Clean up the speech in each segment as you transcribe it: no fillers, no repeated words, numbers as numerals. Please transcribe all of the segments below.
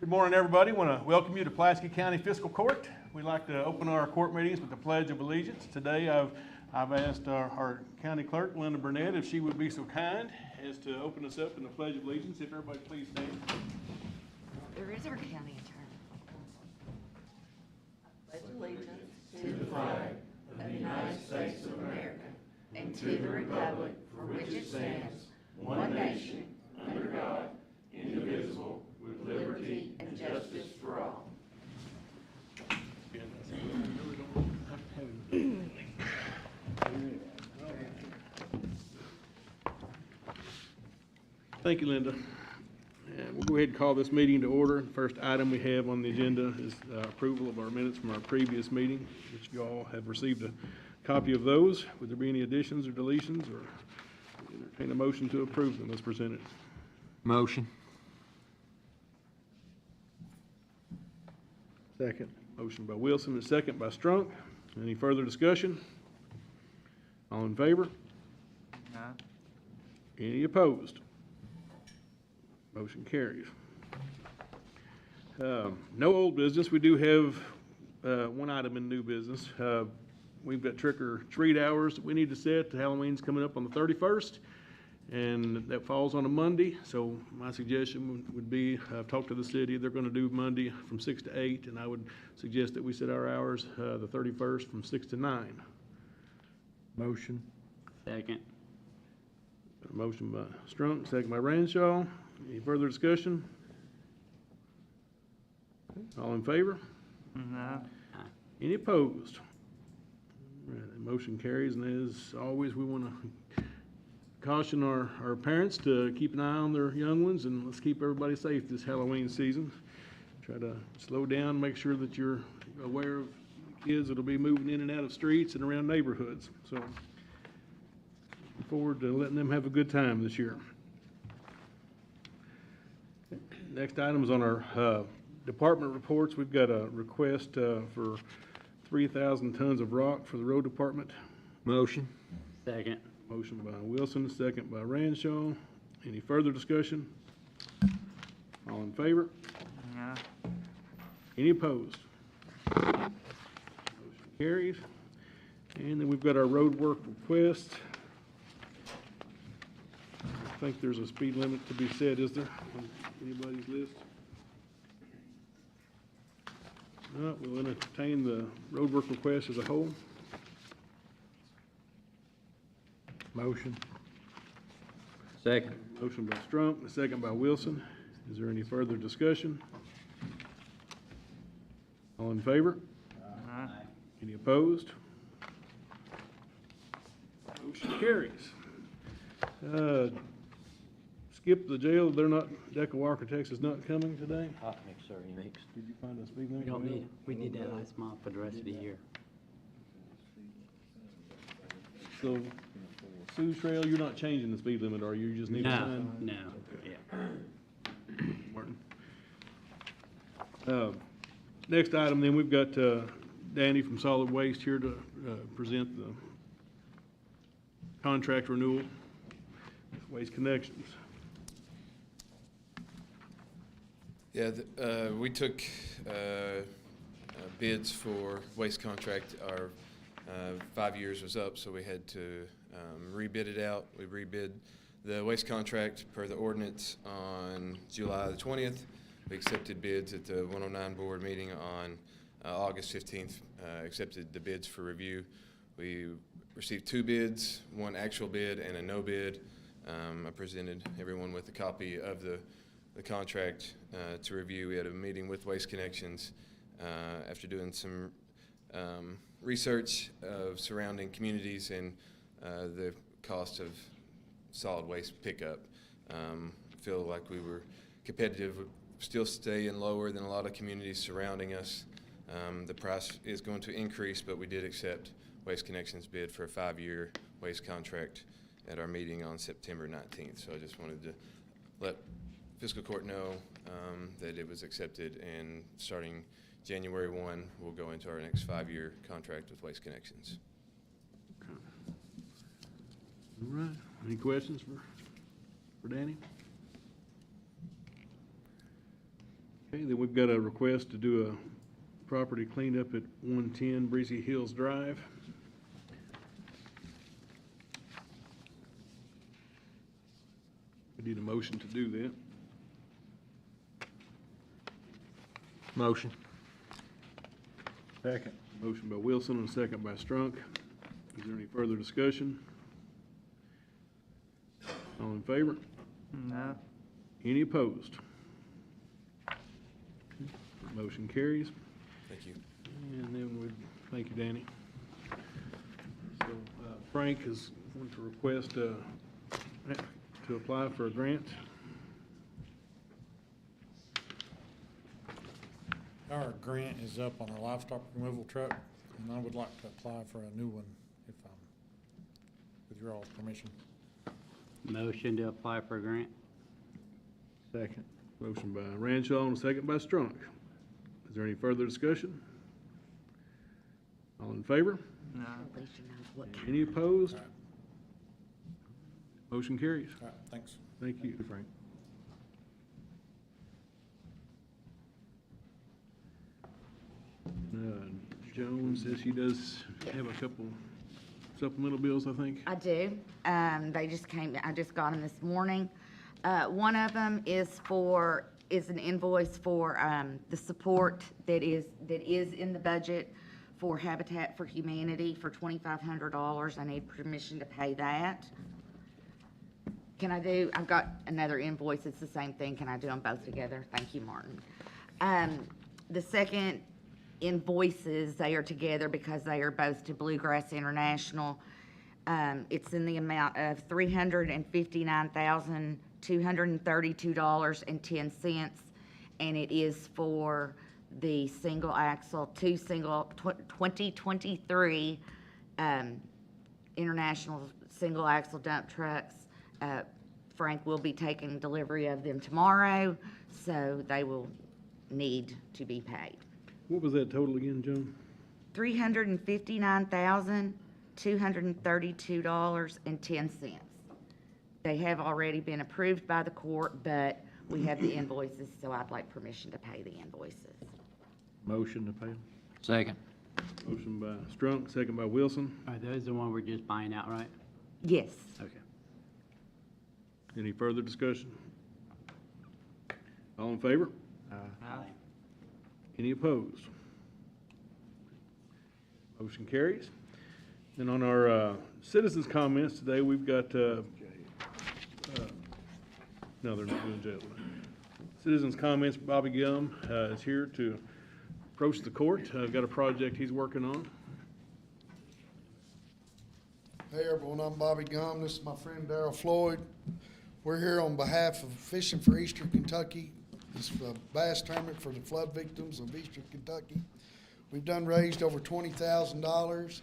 Good morning, everybody. I want to welcome you to Pulaski County Fiscal Court. We'd like to open our court meetings with the Pledge of Allegiance. Today, I've asked our county clerk, Linda Burnett, if she would be so kind as to open us up in the Pledge of Allegiance. If everybody please stand. There is our county attorney. Pledge allegiance to the flag of the United States of America and to the republic for which it stands, one nation, under God, indivisible, with liberty and justice for all. Thank you, Linda. We'll go ahead and call this meeting to order. The first item we have on the agenda is approval of our minutes from our previous meeting, which you all have received a copy of those. Would there be any additions or deletions, or entertain a motion to approve them as presented? Motion. Second. Motion by Wilson and second by Strunk. Any further discussion? All in favor? Aye. Any opposed? Motion carries. No old business. We do have one item in new business. We've got trick or treat hours that we need to set. Halloween's coming up on the 31st, and that falls on a Monday. So my suggestion would be, I've talked to the city. They're going to do Monday from 6 to 8, and I would suggest that we set our hours the 31st from 6 to 9. Motion. Second. A motion by Strunk, second by Ranshaw. Any further discussion? All in favor? No. Any opposed? All right, the motion carries, and as always, we want to caution our parents to keep an eye on their young ones, and let's keep everybody safe this Halloween season. Try to slow down, make sure that you're aware of kids that'll be moving in and out of streets and around neighborhoods. So, looking forward to letting them have a good time this year. Next item is on our department reports. We've got a request for 3,000 tons of rock for the road department. Motion. Second. Motion by Wilson, second by Ranshaw. Any further discussion? All in favor? No. Any opposed? Motion carries. And then we've got our road work request. I think there's a speed limit to be set, is there, on anybody's list? No, we'll entertain the road work request as a whole. Motion. Second. Motion by Strunk, a second by Wilson. Is there any further discussion? All in favor? Aye. Any opposed? Motion carries. Skip the jail, they're not, Deco Architects is not coming today? Hot mixer he makes. Did you find a speed limit? We don't need it. We did that last month for the rest of the year. So, Sioux Trail, you're not changing the speed limit, are you? You just need a No, sign? no, yeah. Martin. Next item, then, we've got Danny from Solid Waste here to present the contract renewal with Waste Connections. Yeah, we took bids for waste contract. Our 5 years was up, so we had to rebid it out. We rebid the waste contract per the ordinance on July the 20th. We accepted bids at the 109 board meeting on August 15th, accepted the bids for review. We received 2 bids, one actual bid and a no bid. I presented everyone with a copy of the contract to review. We had a meeting with Waste Connections after doing some research of surrounding communities and the cost of solid waste pickup. Feel like we were competitive, still staying lower than a lot of communities surrounding us. The price is going to increase, but we did accept Waste Connections bid for a 5-year waste contract at our meeting on September 19th. So I just wanted to let Fiscal Court know that it was accepted, and starting January 1, we'll go into our next 5-year contract with Waste Connections. All right. Any questions for Danny? Okay, then we've got a request to do a property cleanup at 110 Breezy Hills Drive. We need a motion to do that. Motion. Second. Motion by Wilson and a second by Strunk. Is there any further discussion? All in favor? No. Any opposed? Motion carries. Thank you. And then we, thank you, Danny. So Frank is going to request to apply for a grant. Our grant is up on our livestock removal truck, and I would like to apply for a new one, if with your all's permission. Motion to apply for a grant? Second. Motion by Ranshaw and a second by Strunk. Is there any further discussion? All in favor? No. At least you know what kind. Any opposed? All right. Motion carries. All right, thanks. Thank you, Frank. Joan says she does have a couple supplemental bills, I think. I do. They just came, I just got them this morning. One of them is an invoice for, the support that is in the budget for Habitat for Humanity for $2,500. I need permission to pay that. I've got another invoice, it's the same thing. Can I do them both together? Thank you, Martin. The second invoices, they are together because they are both to Bluegrass International. It's in the amount of $359,232.10, and it is for the single axle, 2023 International single axle dump trucks. Frank will be taking delivery of them tomorrow, so they will need to be paid. What was that total again, Joan? $359,232.10. They have already been approved by the court, but we have the invoices, so I'd like permission to pay the invoices. Motion to pay them. Second. Motion by Strunk, second by Wilson. Are those the one we're just buying outright? Yes. Okay. Any further discussion? All in favor? Aye. Any opposed? Motion carries. And on our citizens' comments today, we've got, no, they're not doing jail. Citizens' comments, Bobby Gum is here to approach the court. Got a project he's working on. Hey everyone, I'm Bobby Gum. This is my friend Darrell Floyd. We're here on behalf of Fishing for Eastern Kentucky. This is a bass tournament for the flood victims of Eastern Kentucky. We've raised over $20,000.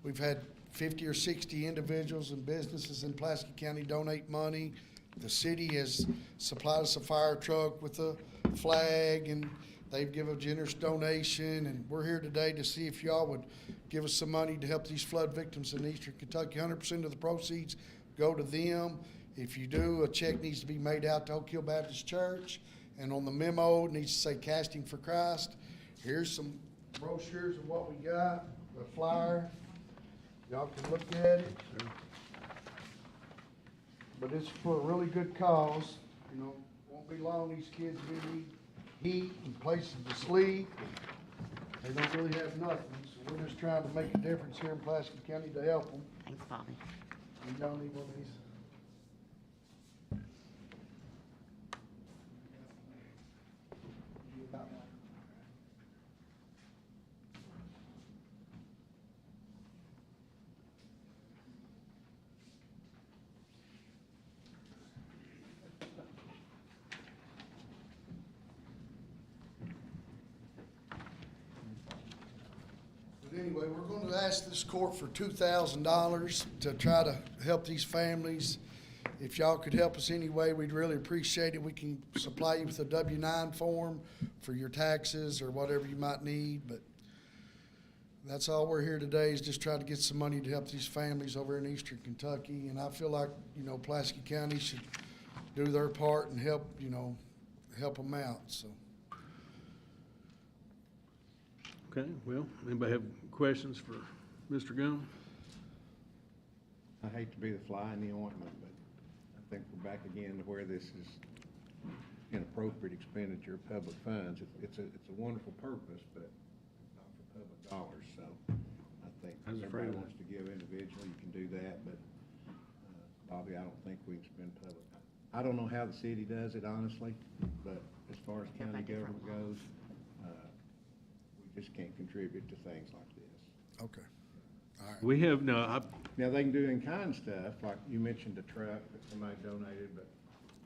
We've had 50 or 60 individuals and businesses in Pulaski County donate money. The city has supplied us a fire truck with a flag, and they've given a generous donation. And we're here today to see if y'all would give us some money to help these flood victims in Eastern Kentucky. 100% of the proceeds go to them. If you do, a check needs to be made out to Oak Hill Baptist Church. And on the memo, it needs to say Casting for Christ. Here's some brochures of what we got, a flyer. Y'all can look at it. But it's for a really good cause. You know, won't be long, these kids will need heat and places to sleep. They don't really have nothing, so we're just trying to make a difference here in Pulaski County to help them. Thanks, Bobby. You don't need one of these. But anyway, we're going to ask this court for $2,000 to try to help these families. If y'all could help us anyway, we'd really appreciate it. We can supply you with a W-9 form for your taxes or whatever you might need, but that's all we're here today, is just try to get some money to help these families over in Eastern Kentucky. And I feel like, you know, Pulaski County should do their part and help, you know, help them out, so. Okay, well, anybody have questions for Mr. Gum? I hate to be the fly in the ointment, but I think we're back again to where this is inappropriate expenditure of public funds. It's a wonderful purpose, but not for public dollars, so I think I was if afraid everybody of that. wants to give individually, you can do that, but Bobby, I don't think we can spend public. I don't know how the city does it, honestly, but as far as county government goes, we just can't contribute to things like this. Okay. All right. We have, no, Now, they can do in-kind stuff, like you mentioned a truck that somebody donated, but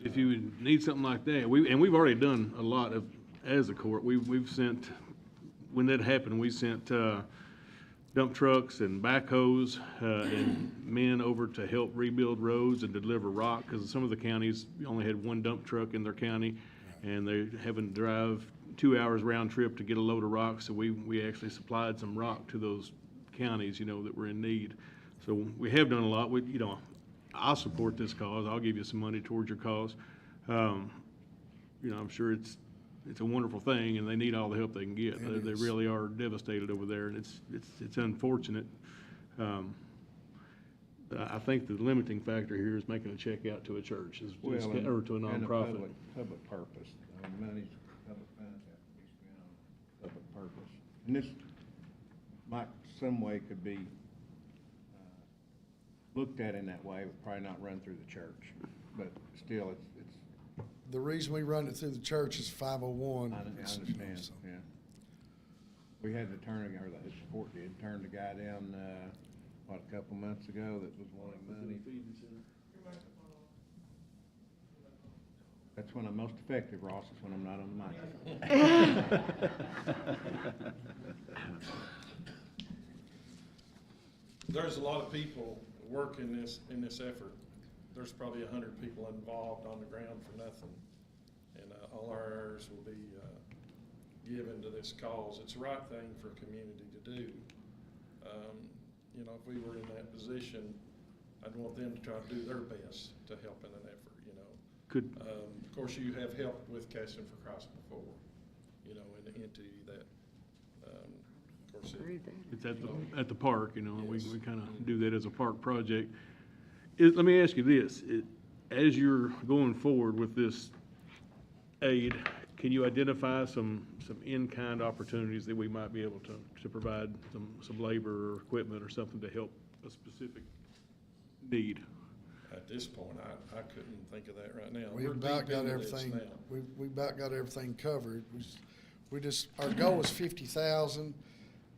if you would need something like that, we've already done a lot of, as a court, we've sent, when that happened, we sent, dump trucks and backhoes, and men over to help rebuild roads and deliver rock, because some of the counties only had one dump truck in their county, and they're having to drive 2 hours round trip to get a load of rock, so we actually supplied some rock to those counties, that were in need. So we have done a lot. I'll support this cause. I'll give you some money towards your cause. I'm sure it's a wonderful thing, and they need all the help they can get. They really are devastated over there, and it's unfortunate. I think the limiting factor here is making a check out to a church, or to a and nonprofit. public purpose. Money's, public funds have to be spent on public purpose. And this might, some way could be looked at in that way, but probably not run through the church. But still, it's The reason we run it through the church is 501. I It's, understand, so- yeah. We had to turn, or the court did, turn the guy down, a couple months ago that was wanting money. That's when I'm most effective, Ross, is when I'm not on the microphone. There's a lot of people working in this effort. There's probably 100 people involved on the ground for nothing. And all our hours will be given to this cause. It's the right thing for a community to do. If we were in that position, I'd want them to try to do their best to help in an effort, Could, Of course, you have helped with Casting for Christ before, in the entity that, of course, it's at the park, and we Yes. kind of do that as a park project. Let me ask you this, as you're going forward with this aid, can you identify some in-kind opportunities that we might be able to provide some labor or equipment or something to help a specific need? at this point, I couldn't think of that right now. We've We're about deep got into this everything, now. we about got everything covered. We just, our goal was 50,000.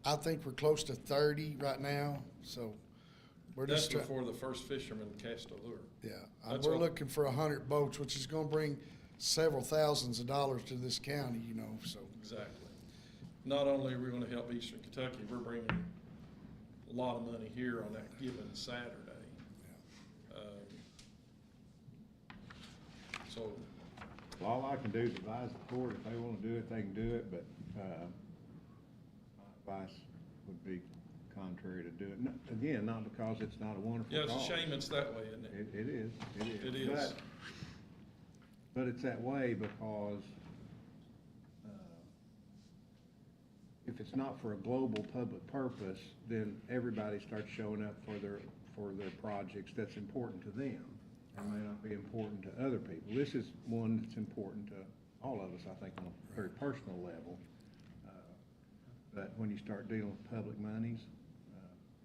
I think we're close to 30 right now, so we're That's just trying. before the first fisherman cast a lure. Yeah, That's we're what- looking for 100 boats, which is gonna bring several thousands of dollars to this county, so. Exactly. Not only are we gonna help Eastern Kentucky, we're bringing a lot of money here on that given Saturday. So, Well, all I can do is advise the court, if they wanna do it, they can do it, but, my advice would be contrary to do it. Again, not because it's not a wonderful yeah, it's a cause. shame it's that way, isn't it? It is. It is. But it's that way because, if it's not for a global public purpose, then everybody starts showing up for their projects that's important to them. And may not be important to other people. This is one that's important to all of us, I think, on a very personal level. But when you start dealing with public monies,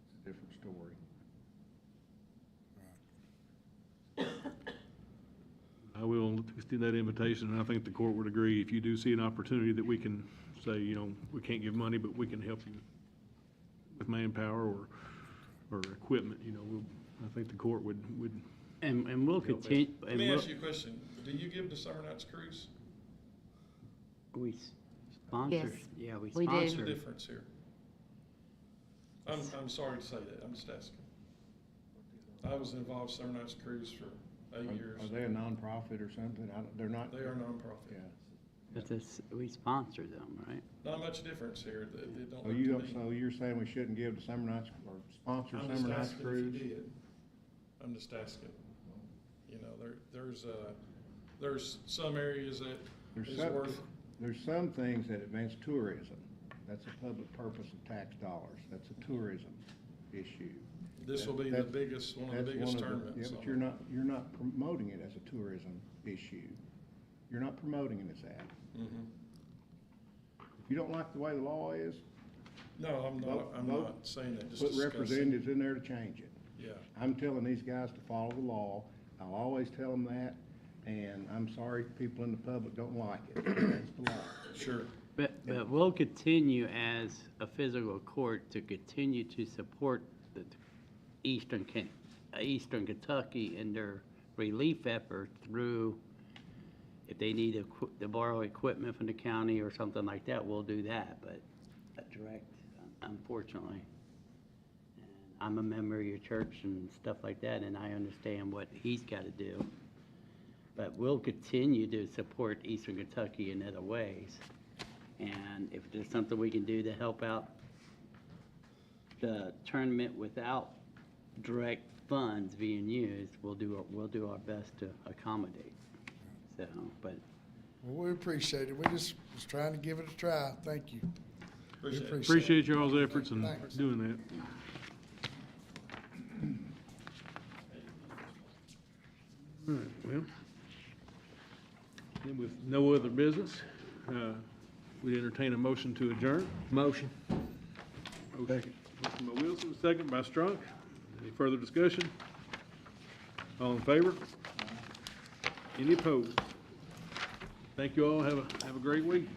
it's a different story. I will extend that invitation, and I think the court would agree. If you do see an opportunity that we can say, we can't give money, but we can help you with manpower or equipment, I think the court would. And we'll continue, Let and me ask you a question. Do you give to Summer Nights Cruise? we sponsor, Yes, yeah, we we do. What's the sponsor. difference here? I'm sorry to say that, I'm just asking. I was involved in Summer Nights Cruise for 8 years. Are they a nonprofit or something? They're not? They are nonprofit. Yeah. But this, we sponsor them, right? Not much difference here. They don't So look you to don't, me. so you're saying we shouldn't give to Summer Nights or sponsor I'm just Summer Nights asking Cruise? if you did. I'm just asking. There's some areas that is worth, There's some things that advance tourism That's a public purpose of tax dollars. That's a tourism issue. This will be the biggest, one of the That's biggest one of the- tournaments. Yeah, but you're not promoting it as a tourism issue. You're not promoting it as that. Mhm. If you don't like the way the law is, No, I'm Vote- not vote. not saying that, just put discussing. representatives in there to change it. Yeah, I'm telling these guys to follow the law. I'll always tell them that, and I'm sorry people in the public don't like it. That's the law. sure. But we'll continue as a physical court to continue to support the Eastern Kentucky in their relief effort through, if they need to borrow equipment from the county or something like that, we'll do that, but a direct, unfortunately. And I'm a member of your church and stuff like that, and I understand what he's got to do. But we'll continue to support Eastern Kentucky in other ways. And if there's something we can do to help out the tournament without direct funds being used, we'll do our best to accommodate. So, but Well, we appreciate it. We just was trying to give it a try. Thank you. We Appreciate it. Appreciate y'all's efforts in Thanks. doing that. All right, well, then with no other business, we entertain a motion to adjourn. Motion. Motion by Wilson, second by Strunk. Any further discussion? All in favor? Any opposed? Thank you all. Have a great week.